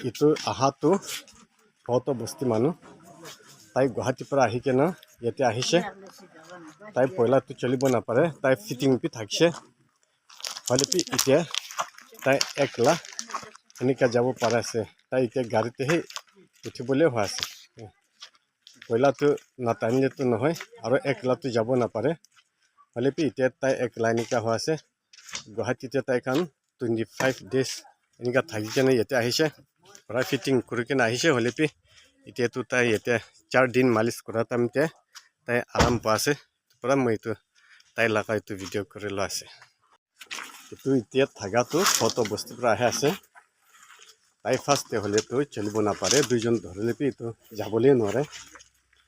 ইটো আহাটো বহুত বস্তি মানুহ তাই গুৱাহাটীৰ পৰা আহি কেনে ইয়াতে আহিছে তাই পইলাটো চলিব নাপাৰে তাই ফিটিং পি থাকিছে হলেপি এতিয়া তাই একলা এনেকা যাব পাৰা আছে তাই এতিয়া গাড়ীতেহে উঠিবলৈ হোৱা আছে পইলাটো নাটানিলেতো নহয় আৰু একলাটো যাব নাপাৰে হলেপি এতিয়া তাই একলা এনেকা হোৱা আছে গুৱাহাটীতে তাই কাম 25 days এনেকা থাকি কেনে ইয়াতে আহিছে পৰা ফিটিং কৰি কেনে আহিছে হলেপি এতিয়াতো তাই ইয়াতে 4 দিন মালিচ কৰা টাইমতে তাই আৰাম পাইছে পৰা মই এইটো তাই লাগা এইটো ভিডিঅ' কৰি লো আছে এইটো এতিয়া থাকাটো ফটো বস্তু পৰা আহে আছে তাই ফাৰ্ষ্ট হলেতো চলিব নাপাৰে দুইজন ধৰিলেপি এইটো যাবলৈ নোৱাৰে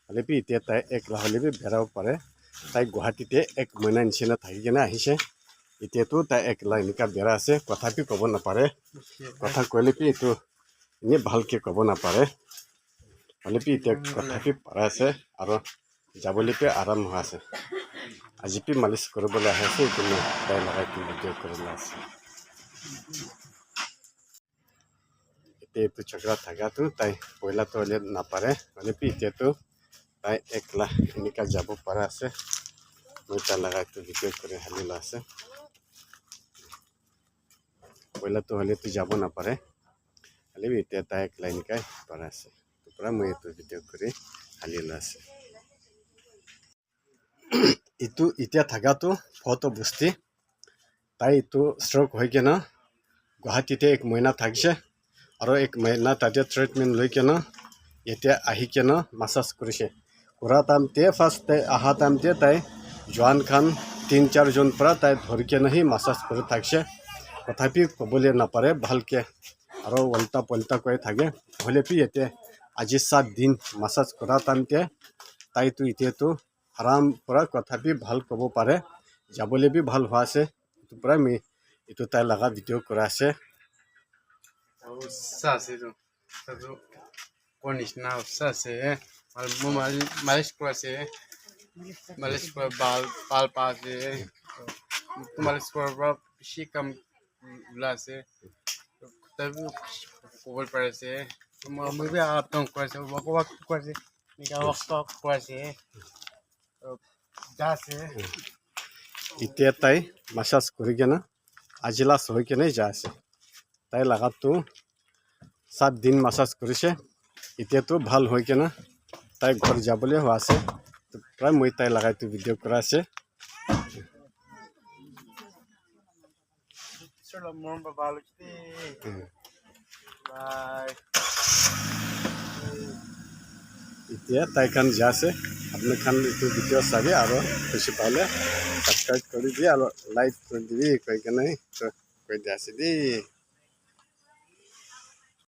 হলেপি এতিয়া তাই একলা হলেপি বেৰাব পাৰে তাই গুৱাহাটীতে 1 মহিনা নিচিনা থাকি কেনে আহিছে এতিয়াতো তাই একলা এনেকা বেৰা আছে কথাপি ক'ব নাপাৰে কথা কৈলেপি এইটো এনে ভালকে ক'ব নাপাৰে হলেপি এতিয়া কথাপি পাৰা আছে আৰু যাবলৈপি আৰাম হোৱা আছে আজিপি মালিচ কৰিবলৈ আহে আছে এইটো তাই লগাই ভিডিঅ' কৰি আছে এইটো ঝগড়া থাকাটো তাই পইলাটো হলে নাপাৰে হলেপি এতিয়াতো তাই একলা এনেকা যাব পাৰা আছে মই তাই লগাই ভিডিঅ' কৰি হালিলা আছে পইলাটো হলেতো যাব নাপাৰে হলেপি এতিয়া তাই একলা এনেকাই পাৰা আছে পৰা মই এইটো ভিডিঅ' কৰি হালিলা আছে ইটো এতিয়া থাকাটো ফটো বস্তি তাই ইটো ষ্ট্ৰক হৈ কেনে গুৱাহাটীতে 1 মহিনা থাকিছে আৰু 1 মহিনা তাতে ট্ৰিটমেণ্ট লৈ কেনে এতিয়া আহি কেনে মাছাজ কৰিছে কৰা টাইমতে ফাৰ্ষ্ট তাই আহা টাইমতে তাই জোৱান খান 3-4 জন পৰা তাই ধৰি কেনেহি মাছাজ কৰি থাকিছে তথাপি ক'বলৈ নাপাৰে ভালকে আৰু উল্টা পল্টা কৰি থাকে হলেপি এতিয়া আজি 7 দিন মাছাজ কৰা টাইমতে তাইতো এতিয়াতো আৰাম পৰা কথাপি ভাল ক'ব পাৰে যাবলৈ বি ভাল হোৱা আছে এইটো পৰা মই এইটো তাই লগা ভিডিঅ' কৰা আছে মালিশ কৰা বাল পাছে মালিশ কৰাৰ পৰা বেছি কাম ওলাইছে ক'ব পাৰিছে মই বি আপডাউন কৰাইছে ৱাক কৰাইছে ৱাক কৰাইছে যাছে এতিয়া তাই মাছাজ কৰি কেনে আজি লাষ্ট হৈ কেনে যা আছে তাই লাগাতো 7 দিন মাছাজ কৰিছে এতিয়াতো ভাল হৈ কেনে তাই ঘৰ যাবলৈ হোৱা আছে প্ৰায় মই তাই লগাইতো ভিডিঅ' কৰা আছে এতিয়া তাই খান যা আছে আপনি খান এইটো ভিডিঅ' চাবি আৰু খুশি পালে সাবস্ক্ৰাইব কৰি দিয়ে আৰু লাইক কৰি দিবি কৈ কেনে কৈ দিয়া আছে দেই